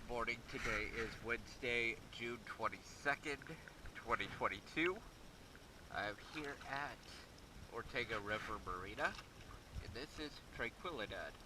morning. Today is Wednesday, June 22nd, 2022. I'm here at Ortega River Marina, and this is Tranquiladad.